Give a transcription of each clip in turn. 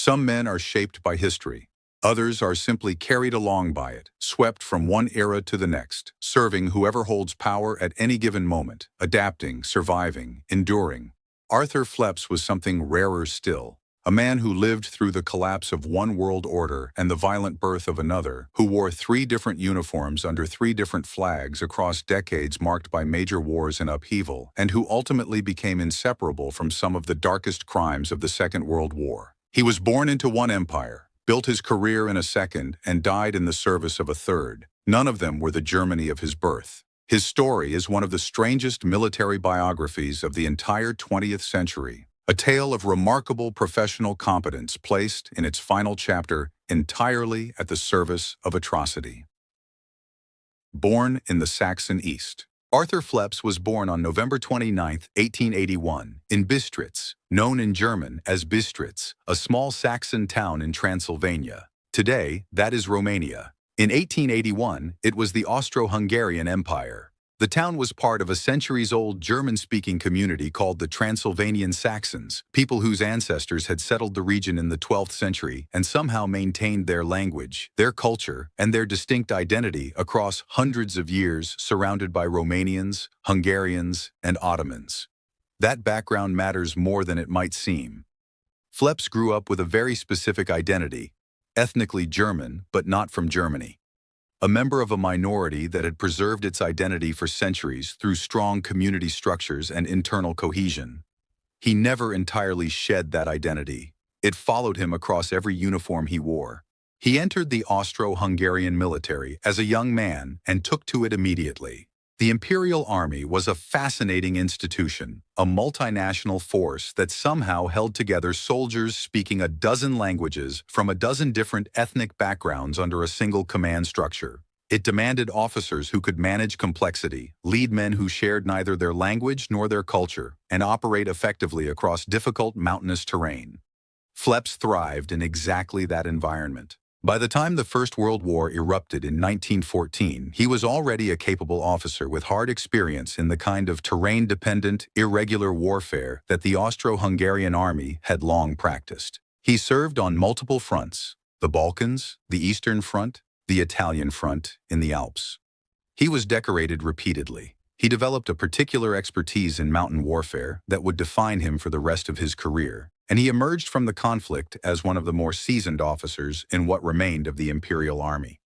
Some men are shaped by history. Others are simply carried along by it, swept from one era to the next, serving whoever holds power at any given moment, adapting, surviving, enduring. Arthur Phleps was something rarer still. A man who lived through the collapse of one world order and the violent birth of another, who wore 3 different uniforms under 3 different flags across decades marked by major wars and upheaval, and who ultimately became inseparable from some of the darkest crimes of the Second World War. He was born into one empire, built his career in a second, and died in the service of a third. None of them were the Germany of his birth. His story is one of the strangest military biographies of the entire 20th century. A tale of remarkable professional competence placed, in its final chapter, entirely at the service of atrocity. Born in the Saxon East. Arthur Phleps was born on November 29, 1881, in Bistritz, known in German as Bistritz, a small Saxon town in Transylvania. Today, that is Romania. In 1881, it was the Austro-Hungarian Empire. The town was part of a centuries-old German-speaking community called the Transylvanian Saxons, people whose ancestors had settled the region in the 12th century and somehow maintained their language, their culture, and their distinct identity across hundreds of years, surrounded by Romanians, Hungarians, and Ottomans. That background matters more than it might seem. Phleps grew up with a very specific identity, ethnically German, but not from Germany. A member of a minority that had preserved its identity for centuries through strong community structures and internal cohesion. He never entirely shed that identity. It followed him across every uniform he wore. He entered the Austro-Hungarian military as a young man and took to it immediately. The Imperial Army was a fascinating institution, a multinational force that somehow held together soldiers speaking a dozen languages from a dozen different ethnic backgrounds under a single command structure. It demanded officers who could manage complexity, lead men who shared neither their language nor their culture, and operate effectively across difficult mountainous terrain. Phleps thrived in exactly that environment. By the time the First World War erupted in 1914, he was already a capable officer with hard experience in the kind of terrain-dependent, irregular warfare that the Austro-Hungarian army had long practiced. He served on multiple fronts: the Balkans, the Eastern Front, the Italian Front, in the Alps. He was decorated repeatedly. He developed a particular expertise in mountain warfare that would define him for the rest of his career, and he emerged from the conflict as one of the more seasoned officers in what remained of the Imperial Army.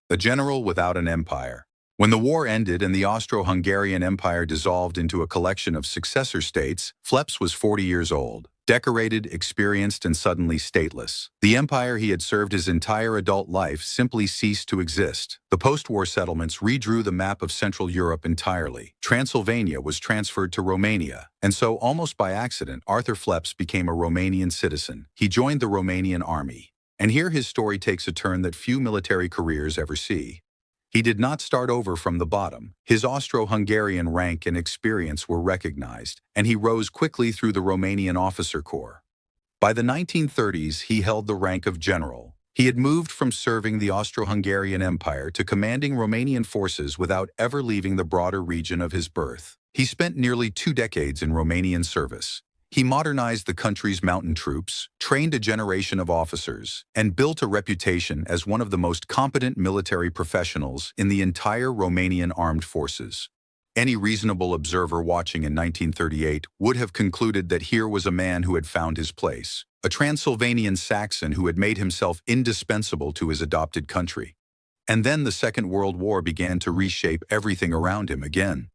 A general without an empire. When the war ended and the Austro-Hungarian Empire dissolved into a collection of successor states, Phleps was 40 years old, decorated, experienced, and suddenly stateless. The empire he had served his entire adult life simply ceased to exist. The post-war settlements redrew the map of Central Europe entirely. Transylvania was transferred to Romania, and so, almost by accident, Arthur Phleps became a Romanian citizen. He joined the Romanian army. And here his story takes a turn that few military careers ever see. He did not start over from the bottom. His Austro-Hungarian rank and experience were recognized, and he rose quickly through the Romanian officer corps. By the 1930s, he held the rank of general. He had moved from serving the Austro-Hungarian Empire to commanding Romanian forces without ever leaving the broader region of his birth. He spent nearly 2 decades in Romanian service. He modernized the country's mountain troops, trained a generation of officers, and built a reputation as one of the most competent military professionals in the entire Romanian armed forces. Any reasonable observer watching in 1938 would have concluded that here was a man who had found his place, a Transylvanian Saxon who had made himself indispensable to his adopted country. And then the Second World War began to reshape everything around him again.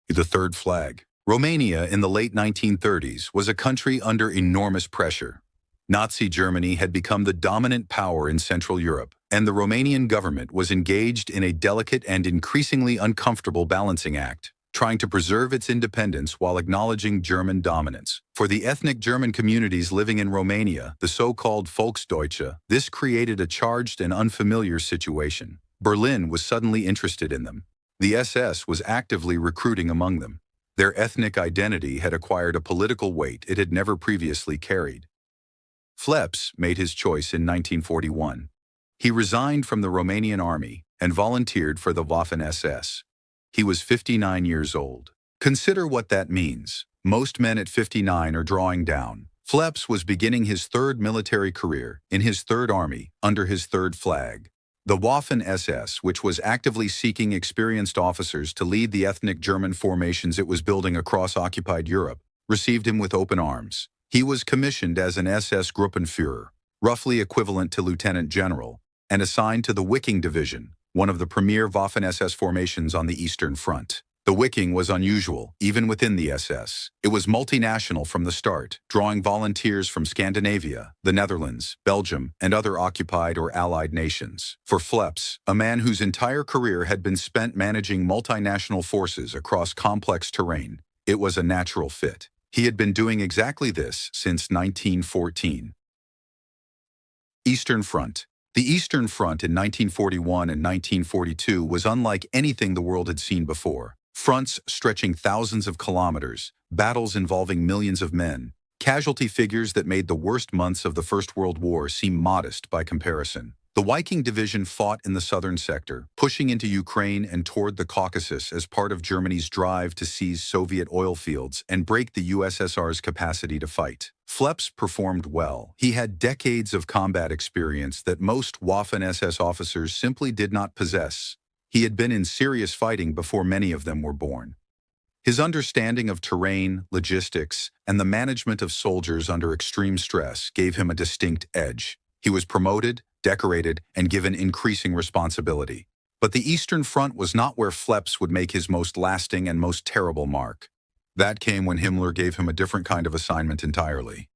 The third flag. Romania in the late 1930s was a country under enormous pressure. Nazi Germany had become the dominant power in Central Europe, and the Romanian government was engaged in a delicate and increasingly uncomfortable balancing act, trying to preserve its independence while acknowledging German dominance. For the ethnic German communities living in Romania, the so-called Volksdeutsche, this created a charged and unfamiliar situation. Berlin was suddenly interested in them. The SS was actively recruiting among them. Their ethnic identity had acquired a political weight it had never previously carried. Phleps made his choice in 1941. He resigned from the Romanian army and volunteered for the Waffen-SS. He was 59 years old. Consider what that means. Most men at 59 are drawing down. Phleps was beginning his third military career in his third army under his third flag. The Waffen-SS, which was actively seeking experienced officers to lead the ethnic German formations it was building across occupied Europe, received him with open arms. He was commissioned as an SS Gruppenführer, roughly equivalent to lieutenant general, and assigned to the Wiking Division, one of the premier Waffen-SS formations on the Eastern Front. The Wiking was unusual, even within the SS. It was multinational from the start, drawing volunteers from Scandinavia, the Netherlands, Belgium, and other occupied or allied nations. For Phleps, a man whose entire career had been spent managing multinational forces across complex terrain, it was a natural fit. He had been doing exactly this since 1914. Eastern Front. The Eastern Front in 1941 and 1942 was unlike anything the world had seen before. Fronts stretching thousands of kilometers, battles involving millions of men, casualty figures that made the worst months of the First World War seem modest by comparison. The Viking Division fought in the southern sector, pushing into Ukraine and toward the Caucasus as part of Germany's drive to seize Soviet oil fields and break the USSR's capacity to fight. Phleps performed well. He had decades of combat experience that most Waffen-SS officers simply did not possess. He had been in serious fighting before many of them were born. His understanding of terrain, logistics, and the management of soldiers under extreme stress gave him a distinct edge. He was promoted, decorated, and given increasing responsibility. But the Eastern Front was not where Phleps would make his most lasting and most terrible mark. That came when Himmler gave him a different kind of assignment entirely.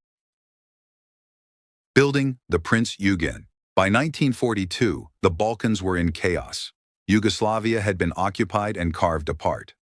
Building the Prince Eugen. By 1942, the Balkans were in chaos. Yugoslavia had been occupied and carved apart.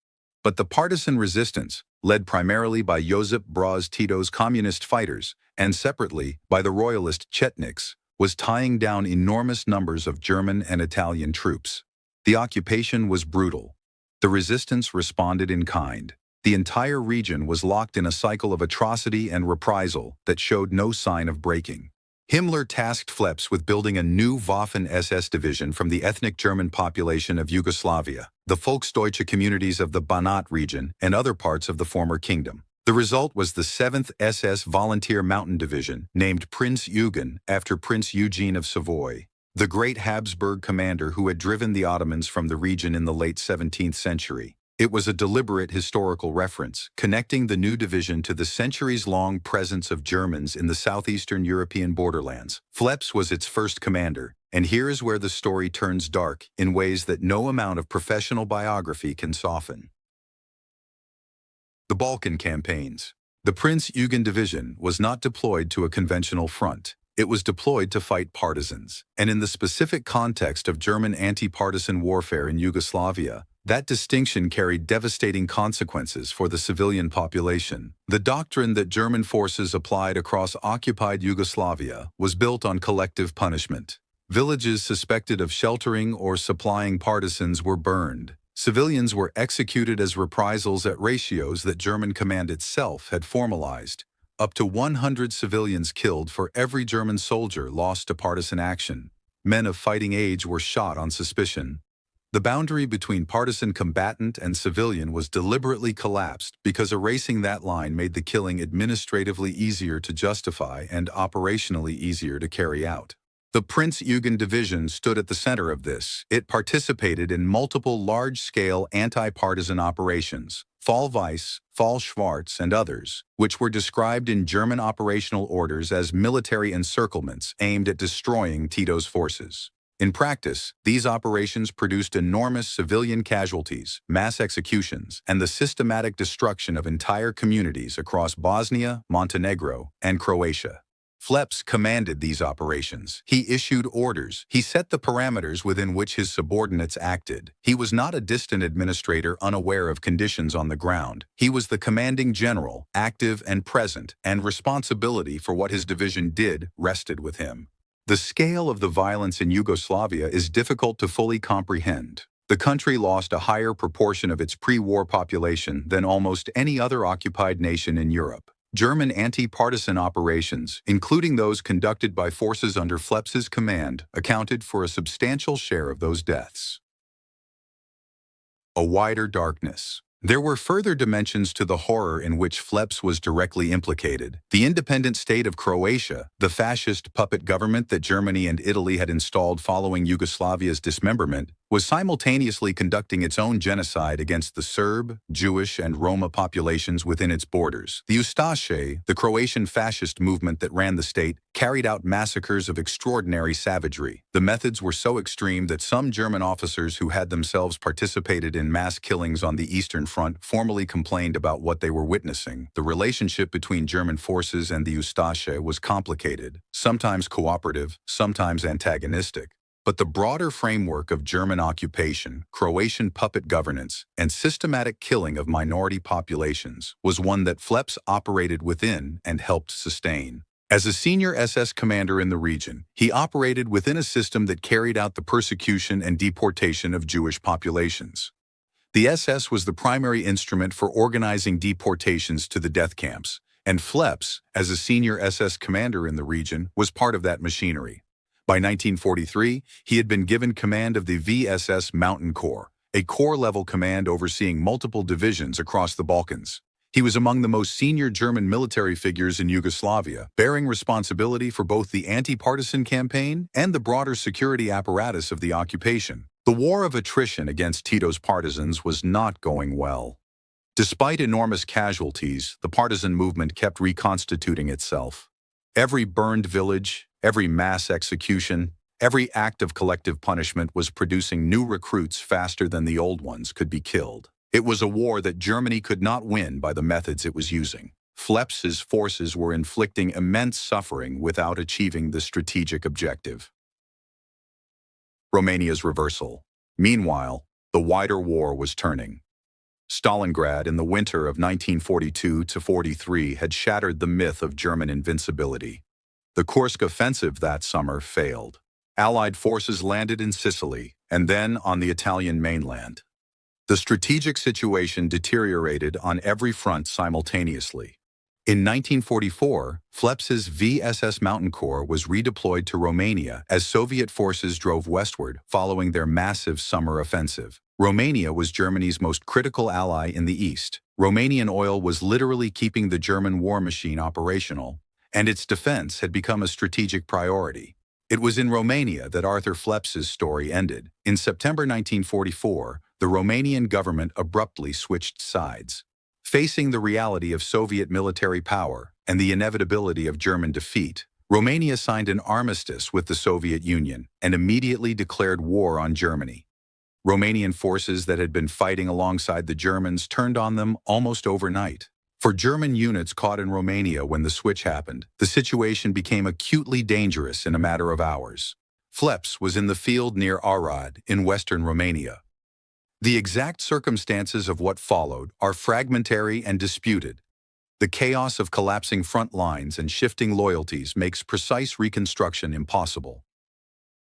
But the partisan resistance, led primarily by Josip Broz Tito's communist fighters and separately by the royalist Chetniks, was tying down enormous numbers of German and Italian troops. The occupation was brutal. The resistance responded in kind. The entire region was locked in a cycle of atrocity and reprisal that showed no sign of breaking. Himmler tasked Phleps with building a new Waffen-SS division from the ethnic German population of Yugoslavia, the Volksdeutsche communities of the Banat region, and other parts of the former kingdom. The result was the 7th SS Volunteer Mountain Division, named Prince Eugen after Prince Eugene of Savoy, the great Habsburg commander who had driven the Ottomans from the region in the late 17th century. It was a deliberate historical reference, connecting the new division to the centuries-long presence of Germans in the southeastern European borderlands. Phleps was its first commander, and here is where the story turns dark in ways that no amount of professional biography can soften. The Balkan campaigns. The Prince Eugen Division was not deployed to a conventional front. It was deployed to fight partisans, and in the specific context of German anti-partisan warfare in Yugoslavia, that distinction carried devastating consequences for the civilian population. The doctrine that German forces applied across occupied Yugoslavia was built on collective punishment. Villages suspected of sheltering or supplying partisans were burned. Civilians were executed as reprisals at ratios that German command itself had formalized. Up to 100 civilians killed for every German soldier lost to partisan action. Men of fighting age were shot on suspicion. The boundary between partisan combatant and civilian was deliberately collapsed because erasing that line made the killing administratively easier to justify and operationally easier to carry out. The Prince Eugen Division stood at the center of this. It participated in multiple large-scale anti-partisan operations, Fall Weiss, Fall Schwarz, and others, which were described in German operational orders as military encirclements aimed at destroying Tito's forces. In practice, these operations produced enormous civilian casualties, mass executions, and the systematic destruction of entire communities across Bosnia, Montenegro, and Croatia. Phleps commanded these operations. He issued orders. He set the parameters within which his subordinates acted. He was not a distant administrator unaware of conditions on the ground. He was the commanding general, active and present, and responsibility for what his division did rested with him. The scale of the violence in Yugoslavia is difficult to fully comprehend. The country lost a higher proportion of its pre-war population than almost any other occupied nation in Europe. German anti-partisan operations, including those conducted by forces under Phleps's command, accounted for a substantial share of those deaths. A wider darkness. There were further dimensions to the horror in which Phleps was directly implicated. The independent state of Croatia, the fascist puppet government that Germany and Italy had installed following Yugoslavia's dismemberment, was simultaneously conducting its own genocide against the Serb, Jewish, and Roma populations within its borders. The Ustaše, the Croatian fascist movement that ran the state, carried out massacres of extraordinary savagery. The methods were so extreme that some German officers who had themselves participated in mass killings on the Eastern Front formally complained about what they were witnessing. The relationship between German forces and the Ustaše was complicated, sometimes cooperative, sometimes antagonistic. But the broader framework of German occupation, Croatian puppet governance, and systematic killing of minority populations was one that Phleps operated within and helped sustain. As a senior SS commander in the region, he operated within a system that carried out the persecution and deportation of Jewish populations. The SS was the primary instrument for organizing deportations to the death camps, and Phleps, as a senior SS commander in the region, was part of that machinery. By 1943, he had been given command of the VSS Mountain Corps, a corps-level command overseeing multiple divisions across the Balkans. He was among the most senior German military figures in Yugoslavia, bearing responsibility for both the anti-partisan campaign and the broader security apparatus of the occupation. The war of attrition against Tito's partisans was not going well. Despite enormous casualties, the partisan movement kept reconstituting itself. Every burned village, every mass execution, every act of collective punishment was producing new recruits faster than the old ones could be killed. It was a war that Germany could not win by the methods it was using. Phleps's forces were inflicting immense suffering without achieving the strategic objective. Romania's reversal. Meanwhile, the wider war was turning. Stalingrad in the winter of 1942-43 had shattered the myth of German invincibility. The Kursk offensive that summer failed. Allied forces landed in Sicily and then on the Italian mainland. The strategic situation deteriorated on every front simultaneously. In 1944, Phleps's VSS Mountain Corps was redeployed to Romania as Soviet forces drove westward following their massive summer offensive. Romania was Germany's most critical ally in the east. Romanian oil was literally keeping the German war machine operational, and its defense had become a strategic priority. It was in Romania that Arthur Phleps's story ended. In September 1944, the Romanian government abruptly switched sides. Facing the reality of Soviet military power and the inevitability of German defeat, Romania signed an armistice with the Soviet Union and immediately declared war on Germany. Romanian forces that had been fighting alongside the Germans turned on them almost overnight. For German units caught in Romania when the switch happened, the situation became acutely dangerous in a matter of hours. Phleps was in the field near Arad in western Romania. The exact circumstances of what followed are fragmentary and disputed. The chaos of collapsing front lines and shifting loyalties makes precise reconstruction impossible.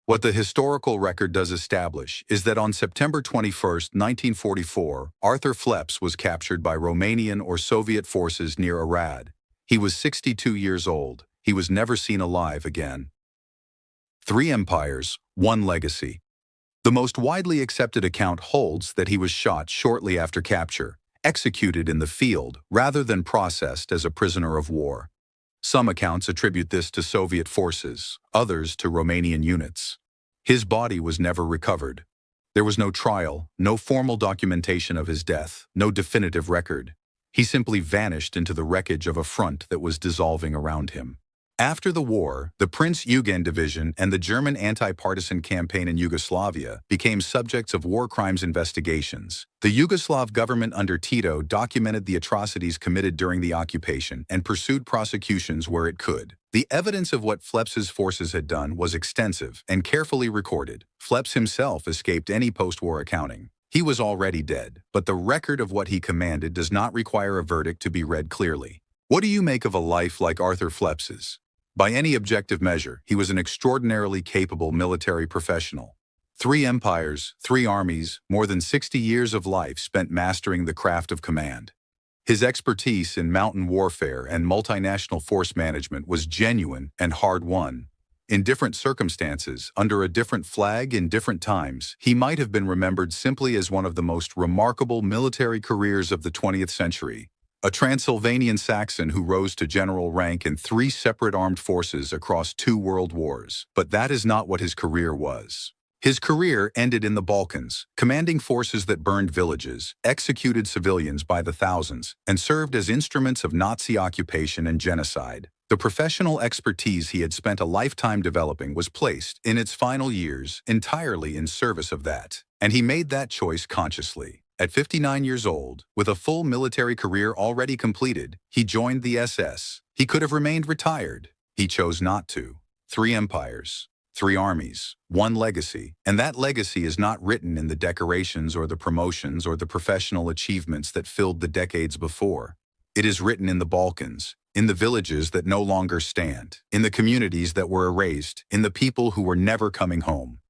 What the historical record does establish is that on September 21, 1944, Arthur Phleps was captured by Romanian or Soviet forces near Arad. He was 62 years old. He was never seen alive again. 3 empires, 1 legacy. The most widely accepted account holds that he was shot shortly after capture, executed in the field rather than processed as a prisoner of war. Some accounts attribute this to Soviet forces, others to Romanian units. His body was never recovered. There was no trial, no formal documentation of his death, no definitive record. He simply vanished into the wreckage of a front that was dissolving around him. After the war, the Prince Eugen Division and the German anti-partisan campaign in Yugoslavia became subjects of war crimes investigations. The Yugoslav government under Tito documented the atrocities committed during the occupation and pursued prosecutions where it could. The evidence of what Phleps's forces had done was extensive and carefully recorded. Phleps himself escaped any post-war accounting. He was already dead, but the record of what he commanded does not require a verdict to be read clearly. What do you make of a life like Arthur Phleps's? By any objective measure, he was an extraordinarily capable military professional. 3 empires, 3 armies, more than 60 years of life spent mastering the craft of command. His expertise in mountain warfare and multinational force management was genuine and hard-won. In different circumstances, under a different flag in different times, he might have been remembered simply as one of the most remarkable military careers of the 20th century. A Transylvanian Saxon who rose to general rank in 3 separate armed forces across 2 world wars. But that is not what his career was. His career ended in the Balkans, commanding forces that burned villages, executed civilians by the thousands, and served as instruments of Nazi occupation and genocide. The professional expertise he had spent a lifetime developing was placed, in its final years, entirely in service of that. And he made that choice consciously. At 59 years old, with a full military career already completed, he joined the SS. He could have remained retired. He chose not to. 3 empires. 3 armies, 1 legacy, and that legacy is not written in the decorations or the promotions or the professional achievements that filled the decades before. It is written in the Balkans, in the villages that no longer stand, in the communities that were erased, in the people who were never coming home.